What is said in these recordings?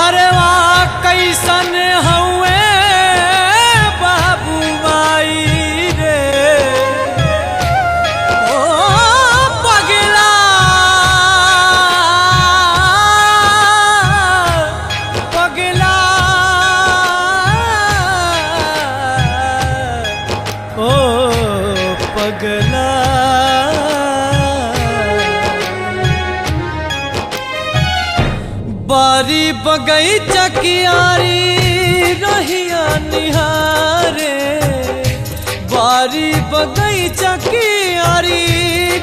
घरवा कैसन हउए बाबू माई रे ओ पगला पगला ओ पगला बारी बगैचा कियारी रहिया निहारे बारी बगैचा कियारी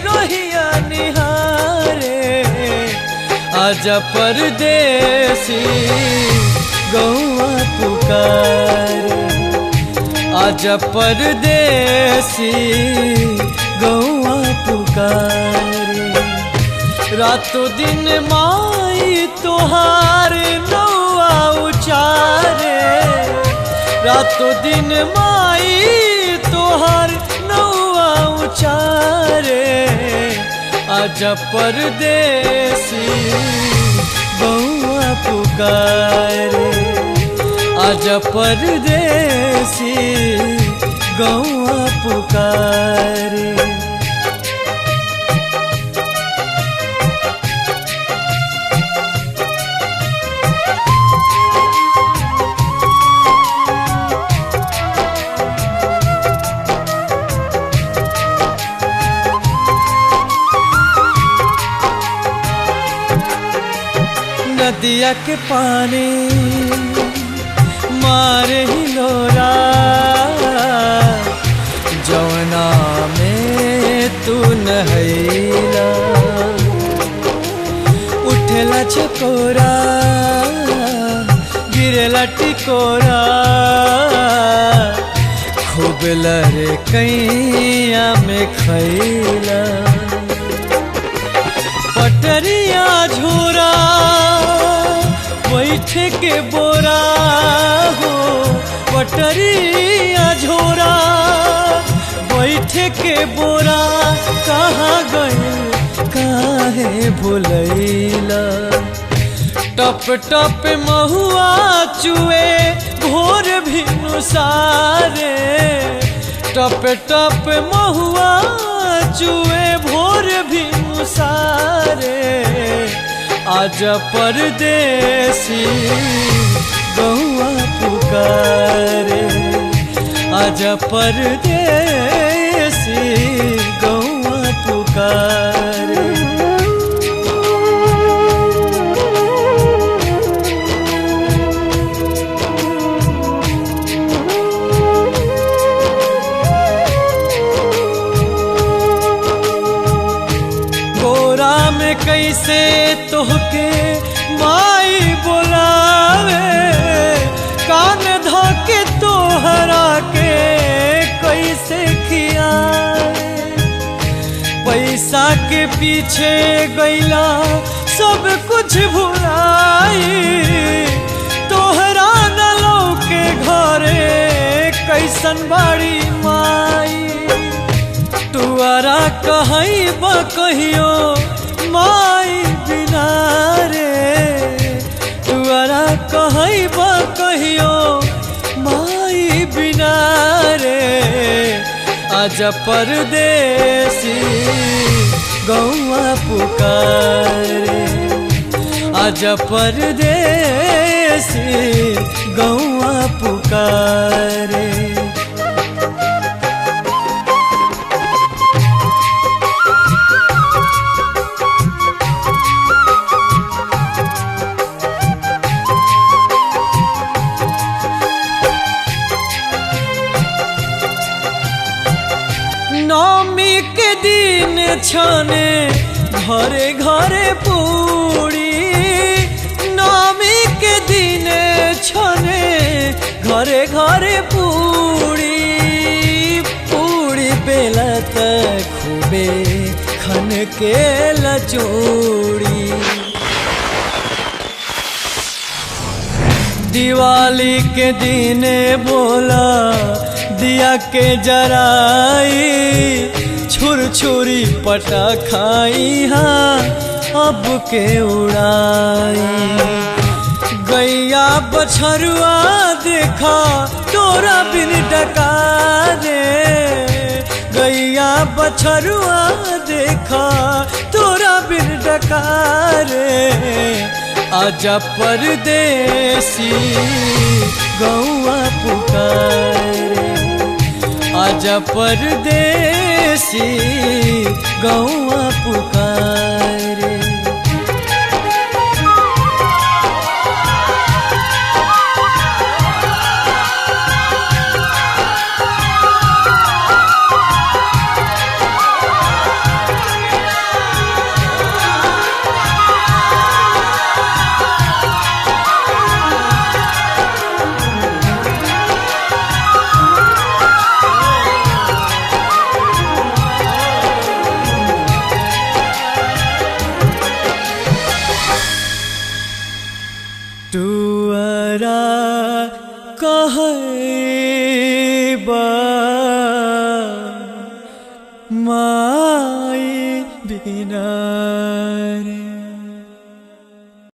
रहिया निहारे आजा परदेसी गौआ पुकारे आजा परदेसी गौआ पुकारे रातों दिन माई तोहार नौआ उचारे रातों दिन माई तोहार नौआ उचारे आजा परदेसी गौआ पुकारे आजा परदेसी गौआ पुकारे नदिया के पानी मारे हिलोरा जौना में तू नहैला उठेला चकोरा गिरेला टिकोरा खूब लरे कैया में खैला पटरिया झोरा बैठ के बोरा हो पटरिया झोरा बैठ के बोरा कहाँ गए काहे भुलैला टप टप महुआ चुए भोर भी नुसारे टप टप महुआ चुए भोर भी नुसारे आजा परदेसी गौआ पुकारे आजा परदेसी गौआ पुकारे गोरा में कैसे तोहके माई बोलावे कान धोके तोहरा के कैसे खियावे पैसा के पीछे गैला सब कुछ भुलाई तोहरा न लौके घरे कैसन बाड़ी माई तुअरा कहई बा कहियो माई बिना रे तुअरा कहई बा कहियो माई बिना रे आजा परदेसी गौआ पुकारे आजा परदेसी गौआ पुकारे नवमी के दिन छने घरे घरे पूरी नवमी के दिन छने घरे घरे पूरी पूरी बेला तक खूबे खन के लचोड़ी दिवाली के दिन बोला दिया के जराई छुर छुरी पटा खाई हाँ अब के उड़ाई गई बछरुआ देखा तोरा बिन डकारे, गैया बछरुआ देखा तोरा बिन डकारे। आजा परदेसी गौआ पुकारे, आजा परदेसी गौआ पुकारे। टुअरा कहै